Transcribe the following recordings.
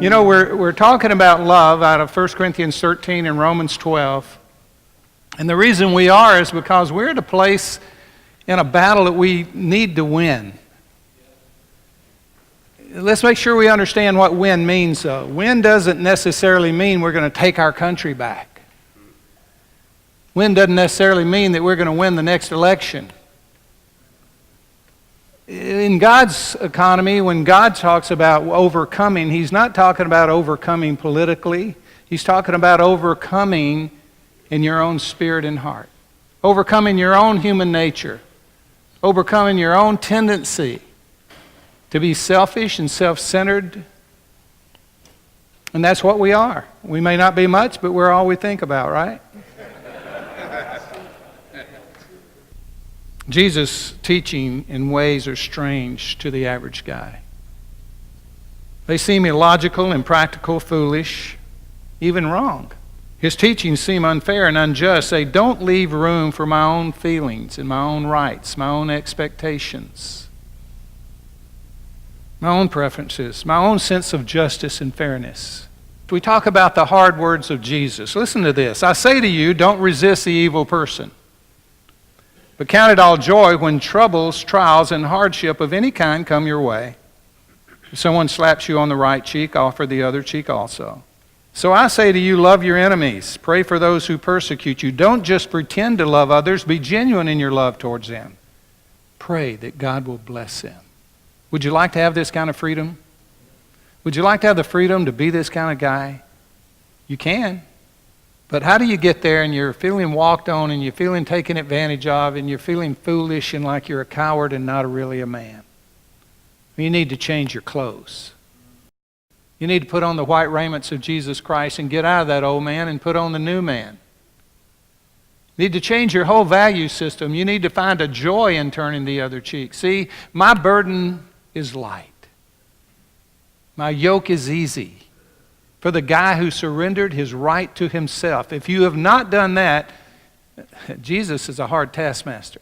You know, we're talking about love out of 1 Corinthians 13 and Romans 12. And the reason we are is because we're at a place in a battle that we need to win. Let's make sure we understand what win means, though. Win doesn't necessarily mean we're going to take our country back. Win doesn't necessarily mean that we're going to win the next election. In God's economy, when God talks about overcoming, He's not talking about overcoming politically. He's talking about overcoming in your own spirit and heart. Overcoming your own human nature. Overcoming your own tendency to be selfish and self-centered. And that's what we are. We may not be much, but we're all we think about, right? Jesus' teaching in ways are strange to the average guy. They seem illogical, impractical, foolish, even wrong. His teachings seem unfair and unjust. They don't leave room for my own feelings and my own rights, my own expectations, my own preferences, my own sense of justice and fairness. We talk about the hard words of Jesus. Listen to this. I say to you, don't resist the evil person. But count it all joy when troubles, trials, and hardship of any kind come your way. If someone slaps you on the right cheek, offer the other cheek also. So I say to you, love your enemies. Pray for those who persecute you. Don't just pretend to love others. Be genuine in your love towards them. Pray that God will bless them. Would you like to have this kind of freedom? Would you like to have the freedom to be this kind of guy? You can. But how do you get there and you're feeling walked on and you're feeling taken advantage of and you're feeling foolish and like you're a coward and not really a man? You need to change your clothes. You need to put on the white raiments of Jesus Christ and get out of that old man and put on the new man. You need to change your whole value system. You need to find a joy in turning the other cheek. See, my burden is light. My yoke is easy. For the guy who surrendered his right to himself. If you have not done that, Jesus is a hard taskmaster.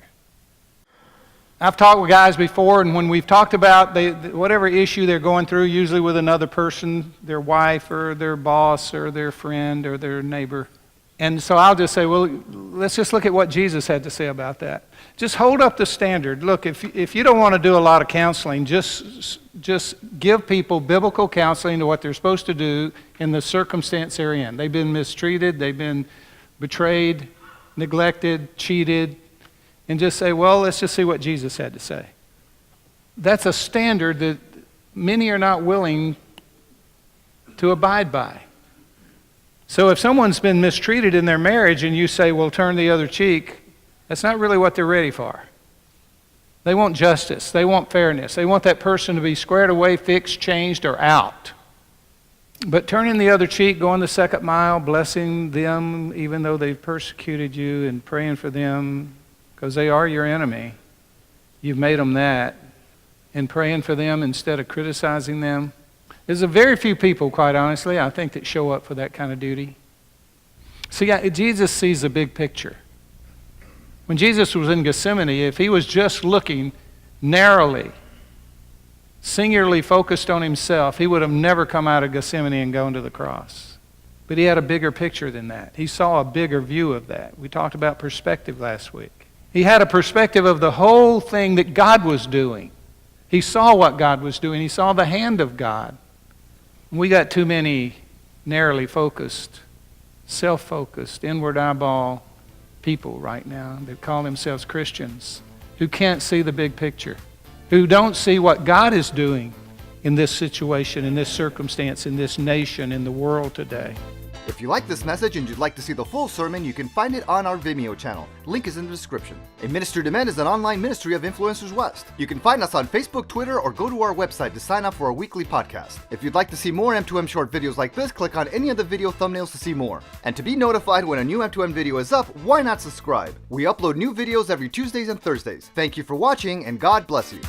I've talked with guys before, and when we've talked about whatever issue they're going through, usually with another person, their wife or their boss or their friend or their neighbor. And so I'll just say, well, let's just look at what Jesus had to say about that. Just hold up the standard. Look, if you don't want to do a lot of counseling, just give people biblical counseling to what they're supposed to do in the circumstance they're in. They've been mistreated, they've been betrayed, neglected, cheated, and just say, well, let's just see what Jesus had to say. That's a standard that many are not willing to abide by. So if someone's been mistreated in their marriage and you say, well, turn the other cheek, that's not really what they're ready for. They want justice. They want fairness. They want that person to be squared away, fixed, changed, or out. But turning the other cheek, going the second mile, blessing them even though they've persecuted you and praying for them because they are your enemy. You've made them that. And praying for them instead of criticizing them. There's a very few people, quite honestly, I think, that show up for that kind of duty. See, Jesus sees the big picture. When Jesus was in Gethsemane, if he was just looking narrowly, singularly focused on himself, he would have never come out of Gethsemane and gone to the cross. But he had a bigger picture than that. He saw a bigger view of that. We talked about perspective last week. He had a perspective of the whole thing that God was doing. He saw what God was doing. He saw the hand of God. We got too many narrowly focused, self-focused, inward eyeball people right now that call themselves Christians who can't see the big picture, who don't see what God is doing in this situation, in this circumstance, in this nation, in the world today. If you like this message and you'd like to see the full sermon, you can find it on our Vimeo channel. Link is in the description. A Ministry to Men is an online ministry of Influencers West. You can find us on Facebook, Twitter, or go to our website to sign up for our weekly podcast. If you'd like to see more M2M short videos like this, click on any of the video thumbnails to see more. And to be notified when a new M2M video is up, why not subscribe? We upload new videos every Tuesdays and Thursdays. Thank you for watching, and God bless you.